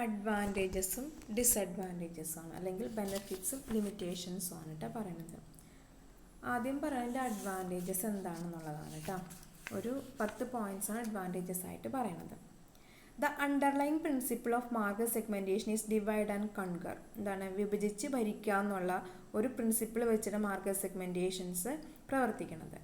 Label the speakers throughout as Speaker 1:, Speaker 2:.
Speaker 1: അഡ്വാൻറ്റേജസും ഡിസഡ്വാൻറ്റേജസുമാണ്, അല്ലെങ്കിൽ ബെനഫിറ്റ്സും ലിമിറ്റേഷൻസും ആണ് കേട്ടോ പറയുന്നത്. ആദ്യം പറയുന്നത് അഡ്വാൻറ്റേജസ് എന്താണെന്നുള്ളതാണ് കേട്ടോ. ഒരു 10 പോയിൻറ്റ്സാണ് അഡ്വാൻറ്റേജസ് ആയിട്ട് പറയുന്നത്. The underlying principle of market segmentation is divide and conquer. എന്താണ്, വിഭജിച്ച് ഭരിക്കുക എന്നുള്ള ഒരു പ്രിൻസിപ്പിൾ വെച്ചിട്ട് മാർക്കറ്റ് സെഗ്മെൻറ്റേഷൻസ് പ്രവർത്തിക്കുന്നത്.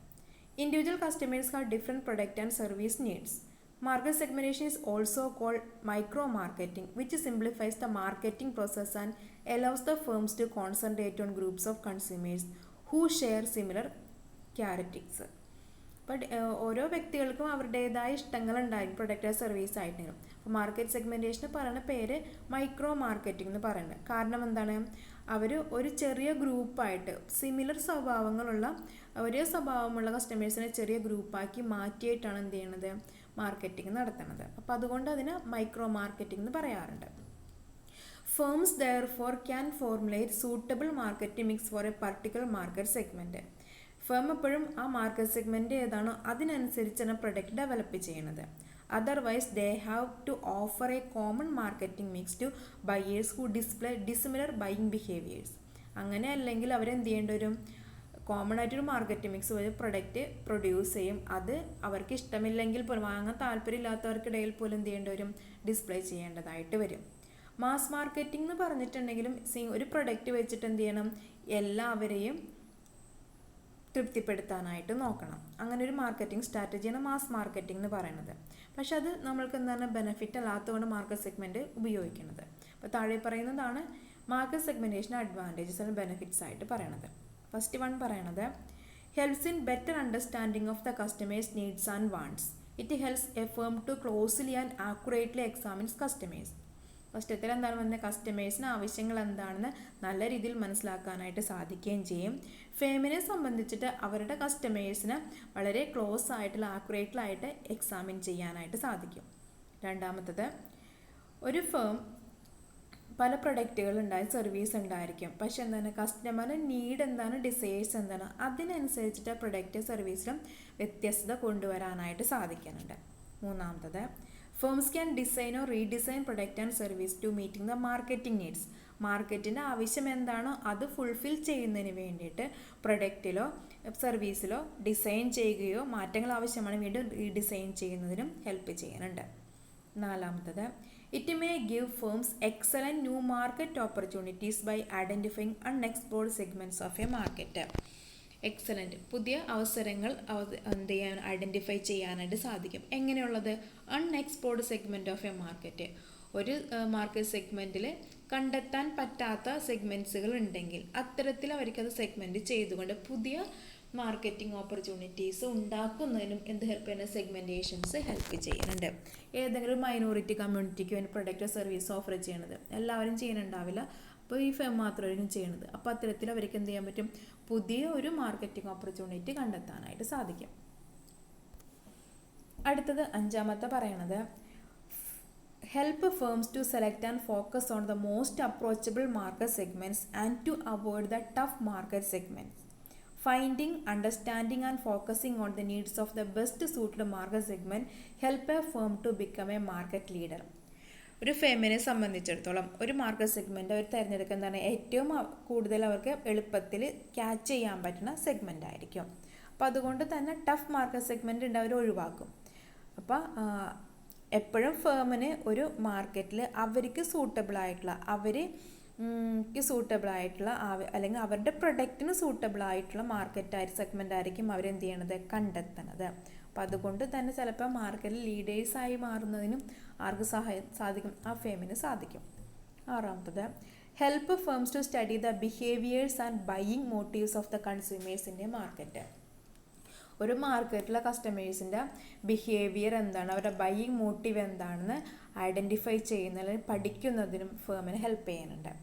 Speaker 1: Individual customers have different product and service needs. Market segmentation is also called micro-marketing, which simplifies the marketing process and allows the firms to concentrate on groups of consumers who share similar characteristics. But ഓരോ വ്യക്തികൾക്കും അവരുടേതായ ഇഷ്ടങ്ങളുണ്ടായിരിക്കും product service ആയിട്ടെങ്കിലും. അപ്പോൾ market സെഗ്മെൻറ്റേഷന് പറയുന്ന പേര് micro marketing എന്ന് പറയുന്നത്. കാരണം എന്താണ്, അവർ ഒരു ചെറിയ ഗ്രൂപ്പായിട്ട് സിമിലർ സ്വഭാവങ്ങളുള്ള ഒരേ സ്വഭാവമുള്ള കസ്റ്റമേഴ്സിനെ ചെറിയ ഗ്രൂപ്പാക്കി മാറ്റിയിട്ടാണ് എന്ത് ചെയ്യണത്, മാർക്കറ്റിംഗ് നടത്തുന്നത്. അപ്പോൾ അതുകൊണ്ട് അതിന് മൈക്രോ മാർക്കറ്റിംഗ് എന്ന് പറയാറുണ്ട്. Firms therefore can formulate suitable marketing mix for a particular market segment. Firm എപ്പോഴും ആ മാർക്കറ്റ് സെഗ്മെൻറ്റ് ഏതാണോ അതിനനുസരിച്ചാണ് പ്രൊഡക്റ്റ് ഡെവലപ്പ് ചെയ്യുന്നത്. Otherwise they have to offer A common marketing mix to buyers who display dissimilar buying behaviours. അങ്ങനെ അല്ലെങ്കിൽ അവരെന്ത് ചെയ്യേണ്ടി വരും, കോമൺ ആയിട്ടൊരു മാർക്കറ്റിംഗ് മിക്സ് ഒരു പ്രൊഡക്റ്റ് പ്രൊഡ്യൂസ് ചെയ്യും. അത് അവർക്ക് ഇഷ്ടമില്ലെങ്കിൽ പോലും, വാങ്ങാൻ താല്പര്യമില്ലാത്തവർക്കിടയിൽ പോലും എന്ത് ചെയ്യേണ്ടി വരും, ഡിസ്പ്ലേ ചെയ്യേണ്ടതായിട്ട് വരും. മാസ് മാർക്കറ്റിംഗ് എന്ന് പറഞ്ഞിട്ടുണ്ടെങ്കിലും ഒരു പ്രൊഡക്റ്റ് വെച്ചിട്ട് എന്ത് ചെയ്യണം, എല്ലാവരെയും തൃപ്തിപ്പെടുത്താനായിട്ട് നോക്കണം. അങ്ങനെ ഒരു മാർക്കറ്റിംഗ് സ്ട്രാറ്റജിയാണ് മാസ് മാർക്കറ്റിംഗ് എന്ന് പറയുന്നത്. പക്ഷെ അത് നമ്മൾക്ക് എന്താണ് ബെനിഫിറ്റ് അല്ലാത്തതുകൊണ്ട് മാർക്കറ്റ് സെഗ്മെൻറ്റ് ഉപയോഗിക്കുന്നത്. അപ്പോൾ താഴെ പറയുന്നതാണ് market segmentation advantages and benefits ആയിട്ട് പറയണത്. ഫസ്റ്റ് വൺ പറയണത് helps in better understanding of the customers needs and wants. It helps a firm to closely and accurately examines customers. ഫസ്റ്റത്തിൽ എന്താണ് വന്നത്, കസ്റ്റമേഴ്സിന് ആവശ്യങ്ങൾ എന്താണെന്ന് നല്ല രീതിയിൽ മനസ്സിലാക്കാനായിട്ട് സാധിക്കുകയും ചെയ്യും. ഫേമിനെ സംബന്ധിച്ചിട്ട് അവരുടെ കസ്റ്റമേഴ്സിന് വളരെ ക്ലോസ് ആയിട്ടുള്ള ആക്യുറേറ്റിലായിട്ട് എക്സാമിൻ ചെയ്യാനായിട്ട് സാധിക്കും. രണ്ടാമത്തത്, ഒരു ഫേം പല പ്രൊഡക്റ്റുകൾ ഉണ്ടായി സർവീസ് ഉണ്ടായിരിക്കും. പക്ഷെ എന്താണ്, കസ്റ്റമറിന് നീഡ് എന്താണ്, ഡിസയേഴ്സ് എന്താണ്, അതിനനുസരിച്ചിട്ട് പ്രൊഡക്റ്റ് സർവീസിലും വ്യത്യസ്തത കൊണ്ടുവരാനായിട്ട് സാധിക്കുന്നുണ്ട്. മൂന്നാമത്തത്, firms can design or redesign product and service to meeting the marketing needs. മാർക്കറ്റിൻ്റെ ആവശ്യം എന്താണോ അത് ഫുൾഫിൽ ചെയ്യുന്നതിന് വേണ്ടിയിട്ട് പ്രൊഡക്റ്റിലോ സർവീസിലോ ഡിസൈൻ ചെയ്യുകയോ മാറ്റങ്ങൾ ആവശ്യമാണ് വീണ്ടും റീഡിസൈൻ ചെയ്യുന്നതിനും ഹെൽപ്പ് ചെയ്യുന്നുണ്ട്. നാലാമത്തത്, it may give firms excellent new market opportunities by identifying unexplored segments of a market. Excellent പുതിയ അവസരങ്ങൾ എന്ത് ചെയ്യാൻ ഐഡൻറ്റിഫൈ ചെയ്യാനായിട്ട് സാധിക്കും. എങ്ങനെയുള്ളത്, unexplored segment of a market. ഒരു മാർക്കറ്റ് സെഗ്മെൻറ്റിൽ കണ്ടെത്താൻ പറ്റാത്ത സെഗ്മെൻറ്റ്സുകൾ ഉണ്ടെങ്കിൽ അത്തരത്തിൽ അവർക്കത് സെഗ്മെൻറ്റ് ചെയ്തുകൊണ്ട് പുതിയ മാർക്കറ്റിംഗ് ഓപ്പർച്യൂണിറ്റീസ് ഉണ്ടാക്കുന്നതിനും എന്ത് ഹെൽപ്പ് ചെയ്യുന്ന സെഗ്മെൻറ്റേഷൻസ് ഹെൽപ്പ് ചെയ്യുന്നുണ്ട്. ഏതെങ്കിലും മൈനോറിറ്റി കമ്മ്യൂണിറ്റിക്ക് വേണ്ടി പ്രൊഡക്റ്റ് സർവീസ് ഓഫർ ചെയ്യണത് എല്ലാവരും ചെയ്യുന്നുണ്ടാവില്ല. അപ്പോൾ ഈ ഫേം മാത്രമായിരിക്കും ചെയ്യുന്നത്. അപ്പോൾ അത്തരത്തിൽ അവർക്ക് എന്ത് ചെയ്യാൻ പറ്റും, പുതിയ ഒരു മാർക്കറ്റിംഗ് ഓപ്പർച്യൂണിറ്റി കണ്ടെത്താനായിട്ട് സാധിക്കും. അടുത്തത് അഞ്ചാമത്തെ പറയണത് help firms to select and focus on the most approachable market segments and to avoid the tough market segments. Finding, understanding and focusing on the needs of the best suited market segment help a firm to become a market leader. ഒരു ഫേമിനെ സംബന്ധിച്ചിടത്തോളം ഒരു market segment അവർ തിരഞ്ഞെടുക്കുന്നതാണ് ഏറ്റവും കൂടുതൽ അവർക്ക് എളുപ്പത്തിൽ catch ചെയ്യാൻ പറ്റുന്ന സെഗ്മെൻ്റ് ആയിരിക്കും. അപ്പോൾ അതുകൊണ്ട് തന്നെ ടഫ് മാർക്കറ്റ് സെഗ്മെൻറ്റ് ഉണ്ട് അവർ ഒഴിവാക്കും. അപ്പോൾ എപ്പോഴും ഫേമിന് ഒരു മാർക്കറ്റിൽ അവർക്ക് സൂട്ടബിളായിട്ടുള്ള അല്ലെങ്കിൽ അവരുടെ പ്രൊഡക്റ്റിന് സൂട്ടബിളായിട്ടുള്ള മാർക്കറ്റായിട്ട് സെഗ്മെൻ്റ് ആയിരിക്കും അവരെന്ത് ചെയ്യണത്, കണ്ടെത്തുന്നത്. അപ്പോൾ അതുകൊണ്ട് തന്നെ ചിലപ്പോൾ മാർക്കറ്റിൽ ലീഡേഴ്സായി മാറുന്നതിനും ആർക്ക് സാധിക്കും, ആ ഫേമിന് സാധിക്കും. ആറാമത്തത്, help firms to study the behaviours and buying motives of the consumers in a market. ഒരു മാർക്കറ്റിലെ കസ്റ്റമേഴ്സിൻ്റെ ബിഹേവിയർ എന്താണ്, അവരുടെ ബൈയിങ് മോട്ടീവ് എന്താണെന്ന് ഐഡൻറ്റിഫൈ ചെയ്യുന്നതിന് പഠിക്കുന്നതിനും ഫേമിന് ഹെൽപ്പ് ചെയ്യുന്നുണ്ട്.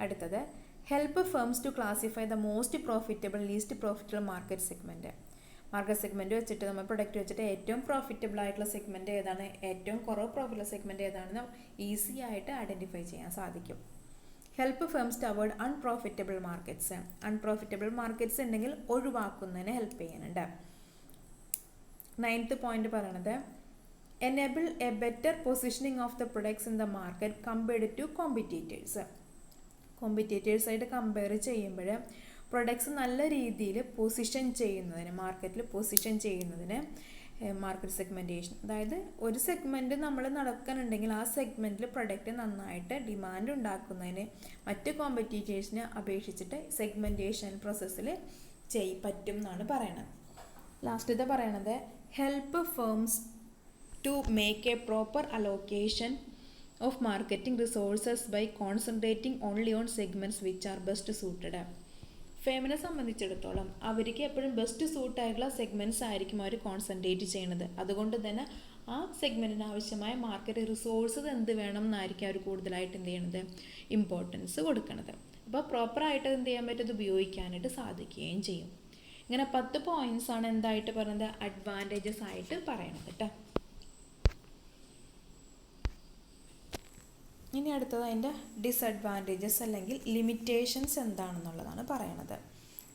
Speaker 1: അടുത്തത്, help firms to classify the most profitable least profitable market segment. Market segment വെച്ചിട്ട് നമ്മൾ പ്രൊഡക്റ്റ് വെച്ചിട്ട് ഏറ്റവും പ്രോഫിറ്റബിൾ ആയിട്ടുള്ള സെഗ്മെൻറ്റ് ഏതാണ്, ഏറ്റവും കുറവ് പ്രോഫിറ്റുള്ള സെഗ്മെൻറ്റ് ഏതാണെന്ന് ഈസി ആയിട്ട് ഐഡൻറ്റിഫൈ ചെയ്യാൻ സാധിക്കും. Help firms to avoid unprofitable markets. Unprofitable markets ഉണ്ടെങ്കിൽ ഒഴിവാക്കുന്നതിന് ഹെൽപ്പ് ചെയ്യുന്നുണ്ട്. 9th പോയിന്റ് പറയണത് enable a better positioning of the products in the market compared to competitors. കോമ്പറ്റേറ്റേഴ്സായിട്ട് കമ്പയർ ചെയ്യുമ്പോൾ പ്രൊഡക്ട്സ് നല്ല രീതിയിൽ പൊസിഷൻ ചെയ്യുന്നതിന്, മാർക്കറ്റിൽ പൊസിഷൻ ചെയ്യുന്നതിന് മാർക്കറ്റ് സെഗ്മെൻറ്റേഷൻ, അതായത് ഒരു സെഗ്മെൻറ്റ് നമ്മൾ നടക്കുന്നുണ്ടെങ്കിൽ ആ സെഗ്മെൻറ്റിൽ പ്രൊഡക്റ്റ് നന്നായിട്ട് ഡിമാൻഡ് ഉണ്ടാക്കുന്നതിന് മറ്റ് കോമ്പറ്റീറ്റേഴ്സിനെ അപേക്ഷിച്ചിട്ട് സെഗ്മെൻറ്റേഷൻ പ്രോസസ്സിൽ പറ്റും എന്നാണ് പറയണത്. ലാസ്റ്റത്തെ പറയണത് help firms to make a proper allocation of marketing resources by concentrating only on segments which are best suited. ഫേമിനെ സംബന്ധിച്ചിടത്തോളം അവർക്ക് എപ്പോഴും ബെസ്റ്റ് സൂട്ടായിട്ടുള്ള സെഗ്മെൻറ്റ്സ് ആയിരിക്കും അവർ കോൺസെൻട്രേറ്റ് ചെയ്യുന്നത്. അതുകൊണ്ട് തന്നെ ആ സെഗ്മെൻറ്റിന് ആവശ്യമായ മാർക്കറ്റ് റിസോഴ്സസ് എന്ത് വേണം എന്നായിരിക്കും അവർ കൂടുതലായിട്ട് എന്ത് ചെയ്യണത്, ഇമ്പോർട്ടൻസ് കൊടുക്കുന്നത്. അപ്പോൾ പ്രോപ്പറായിട്ട് എന്ത് ചെയ്യാൻ പറ്റും, ഉപയോഗിക്കാനായിട്ട് സാധിക്കുകയും ചെയ്യും. ഇങ്ങനെ 10 പോയിൻറ്റ്സ് ആണ് എന്തായിട്ട് പറയുന്നത്, അഡ്വാൻറ്റേജസ് ആയിട്ട് പറയണത് കേട്ടോ. ഇനി അടുത്തത് അതിൻ്റെ ഡിസഡ്വാൻറ്റേജസ് അല്ലെങ്കിൽ ലിമിറ്റേഷൻസ് എന്താണെന്നുള്ളതാണ് പറയണത്.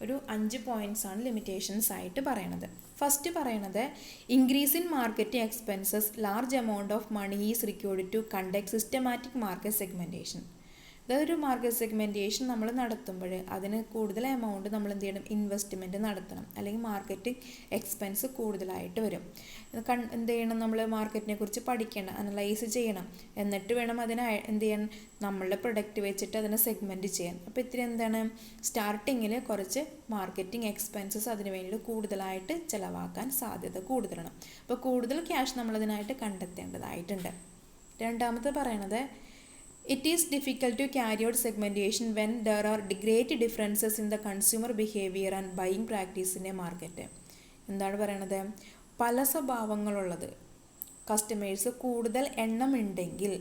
Speaker 1: ഒരു 5 പോയിൻറ്റ്സ് ആണ് ലിമിറ്റേഷൻസ് ആയിട്ട് പറയണത്. ഫസ്റ്റ് പറയണത് increase in marketing expenses, large amount of money is required to conduct systematic market segmentation. അതൊരു മാർക്കറ്റ് സെഗ്മെൻറ്റേഷൻ നമ്മൾ നടത്തുമ്പോൾ അതിന് കൂടുതൽ എമൗണ്ട് നമ്മൾ എന്ത് ചെയ്യണം, ഇൻവെസ്റ്റ്മെൻറ്റ് നടത്തണം, അല്ലെങ്കിൽ മാർക്കറ്റ് എക്സ്പെൻസ് കൂടുതലായിട്ട് വരും. എന്ത് ചെയ്യണം, നമ്മൾ മാർക്കറ്റിനെ കുറിച്ച് പഠിക്കണം, അനലൈസ് ചെയ്യണം, എന്നിട്ട് വേണം അതിനെ എന്ത് ചെയ്യണം, നമ്മളുടെ പ്രൊഡക്റ്റ് വെച്ചിട്ട് അതിനെ സെഗ്മെൻറ്റ് ചെയ്യാൻ. അപ്പോൾ ഇത്തിരി എന്താണ്, സ്റ്റാർട്ടിങ്ങിൽ കുറച്ച് മാർക്കറ്റിംഗ് എക്സ്പെൻസസ് അതിന് വേണ്ടിയിട്ട് കൂടുതലായിട്ട് ചിലവാക്കാൻ സാധ്യത കൂടുതലാണ്. അപ്പോൾ കൂടുതൽ ക്യാഷ് നമ്മളതിനായിട്ട് കണ്ടെത്തേണ്ടതായിട്ടുണ്ട്. രണ്ടാമത്തെ പറയണത് it is difficult to carry out segmentation when there are great differences in the consumer behavior and buying practice in a market. എന്താണ് പറയണത്, പല സ്വഭാവങ്ങളുള്ളത് കസ്റ്റമേഴ്സ് കൂടുതൽ എണ്ണം ഉണ്ടെങ്കിൽ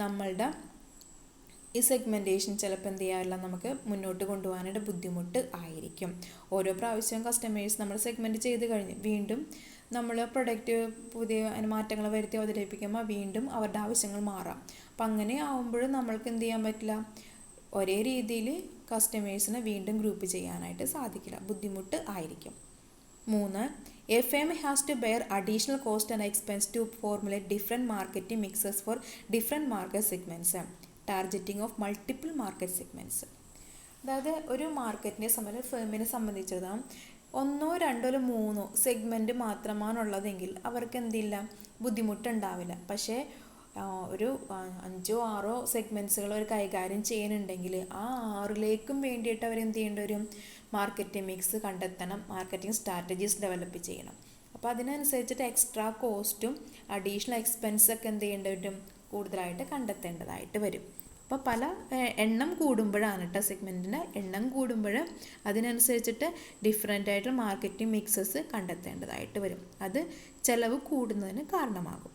Speaker 1: നമ്മളുടെ ഈ സെഗ്മെൻറ്റേഷൻ ചിലപ്പോൾ എന്ത് ചെയ്യാറില്ല, നമുക്ക് മുന്നോട്ട് കൊണ്ടുപോകാനായിട്ട് ബുദ്ധിമുട്ട് ആയിരിക്കും. ഓരോ പ്രാവശ്യവും കസ്റ്റമേഴ്സ് നമ്മൾ സെഗ്മെൻറ്റ് ചെയ്ത് കഴിഞ്ഞ് വീണ്ടും നമ്മൾ പ്രൊഡക്റ്റ് പുതിയ മാറ്റങ്ങൾ വരുത്തി അവതരിപ്പിക്കുമ്പോൾ വീണ്ടും അവരുടെ ആവശ്യങ്ങൾ മാറാം. അപ്പം അങ്ങനെ ആകുമ്പോൾ നമ്മൾക്ക് എന്ത് ചെയ്യാൻ പറ്റില്ല, ഒരേ രീതിയിൽ കസ്റ്റമേഴ്സിനെ വീണ്ടും ഗ്രൂപ്പ് ചെയ്യാനായിട്ട് സാധിക്കില്ല, ബുദ്ധിമുട്ട് ആയിരിക്കും. 3, a firm has to bear additional cost and expense to formulate different marketing mixes for different market segments, targeting of multiple market segments. അതായത് ഒരു മാർക്കറ്റിനെ ഫേമിനെ സംബന്ധിച്ചിടത്തോളം 1, 2, 3 സെഗ്മെൻറ്റ് മാത്രമാണുള്ളതെങ്കിൽ അവർക്ക് എന്തില്ല, ബുദ്ധിമുട്ടുണ്ടാവില്ല. പക്ഷേ ഒരു 5, 6 സെഗ്മെൻറ്റ്സുകൾ അവർ കൈകാര്യം ചെയ്യുന്നുണ്ടെങ്കിൽ ആ 6ലേക്കും വേണ്ടിയിട്ട് അവരെന്ത് ചെയ്യേണ്ടി വരും, മാർക്കറ്റിംഗ് മിക്സ് കണ്ടെത്തണം, മാർക്കറ്റിംഗ് സ്ട്രാറ്റജീസ് ഡെവലപ്പ് ചെയ്യണം. അപ്പോൾ അതിനനുസരിച്ചിട്ട് എക്സ്ട്രാ കോസ്റ്റും അഡീഷണൽ എക്സ്പെൻസൊക്കെ എന്ത് ചെയ്യേണ്ടി വരും, കൂടുതലായിട്ട് കണ്ടെത്തേണ്ടതായിട്ട് വരും. അപ്പോൾ പല എണ്ണം കൂടുമ്പോഴാണ് കേട്ടോ, സെഗ്മെൻറ്റിൻ്റെ എണ്ണം കൂടുമ്പോൾ അതിനനുസരിച്ചിട്ട് ഡിഫറെൻ്റ് ആയിട്ട് മാർക്കറ്റിംഗ് മിക്സസ് കണ്ടെത്തേണ്ടതായിട്ട് വരും. അത് ചിലവ് കൂടുന്നതിന് കാരണമാകും.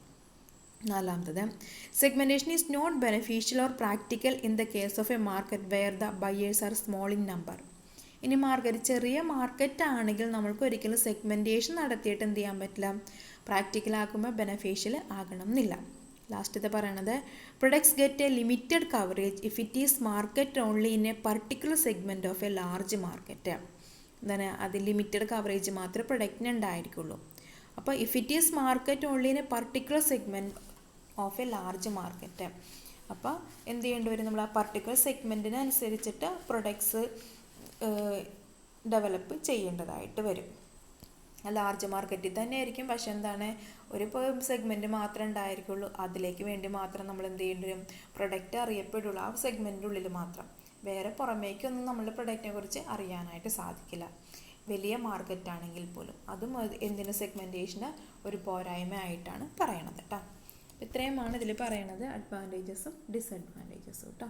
Speaker 1: 4, segmentation is not beneficial or practical in the case of a market where the buyers are small in number. ഇനി മാർക്കറ്റ് ചെറിയ മാർക്കറ്റ് ആണെങ്കിൽ നമ്മൾക്ക് ഒരിക്കലും സെഗ്മെൻറ്റേഷൻ നടത്തിയിട്ട് എന്ത് ചെയ്യാൻ പറ്റില്ല, പ്രാക്ടിക്കലാക്കുമ്പോൾ ബെനിഫിഷ്യൽ ആകണം എന്നില്ല. ലാസ്റ്റത്തെ പറയണത് products get A limited coverage if it is market only in A particular segment of A large market. എന്താണ്, അത് ലിമിറ്റഡ് കവറേജ് മാത്രമേ പ്രൊഡക്റ്റിന് ഉണ്ടായിരിക്കുള്ളൂ. അപ്പോൾ if it is market only in A particular segment of A large market, അപ്പോൾ എന്ത് ചെയ്യേണ്ടി വരും, നമ്മൾ ആ പർട്ടിക്കുലർ സെഗ്മെൻറ്റിന് അനുസരിച്ചിട്ട് പ്രൊഡക്ട്സ് ഡെവലപ്പ് ചെയ്യേണ്ടതായിട്ട് വരും. ലാർജ് മാർക്കറ്റിൽ തന്നെ ആയിരിക്കും, പക്ഷെ എന്താണ്, ഒരു സെഗ്മെൻറ്റ് മാത്രമേ ഉണ്ടായിരിക്കുള്ളൂ, അതിലേക്ക് വേണ്ടി മാത്രം നമ്മൾ എന്ത് ചെയ്യേണ്ടി വരും, പ്രൊഡക്റ്റ് അറിയപ്പെടുള്ളൂ ആ സെഗ്മെൻറ്റിൻ്റെ ഉള്ളിൽ മാത്രം. വേറെ പുറമേക്കൊന്നും നമ്മളുടെ പ്രൊഡക്റ്റിനെ കുറിച്ച് അറിയാനായിട്ട് സാധിക്കില്ല, വലിയ മാർക്കറ്റ് ആണെങ്കിൽ പോലും. അതും എന്തിന്, സെഗ്മെൻറ്റേഷന് ഒരു പോരായ്മ ആയിട്ടാണ് പറയണത് കേട്ടോ. ഇത്രയുമാണ് ഇതിൽ പറയണത്, അഡ്വാൻറ്റേജസും ഡിസഡ്വാൻറ്റേജസും കേട്ടോ.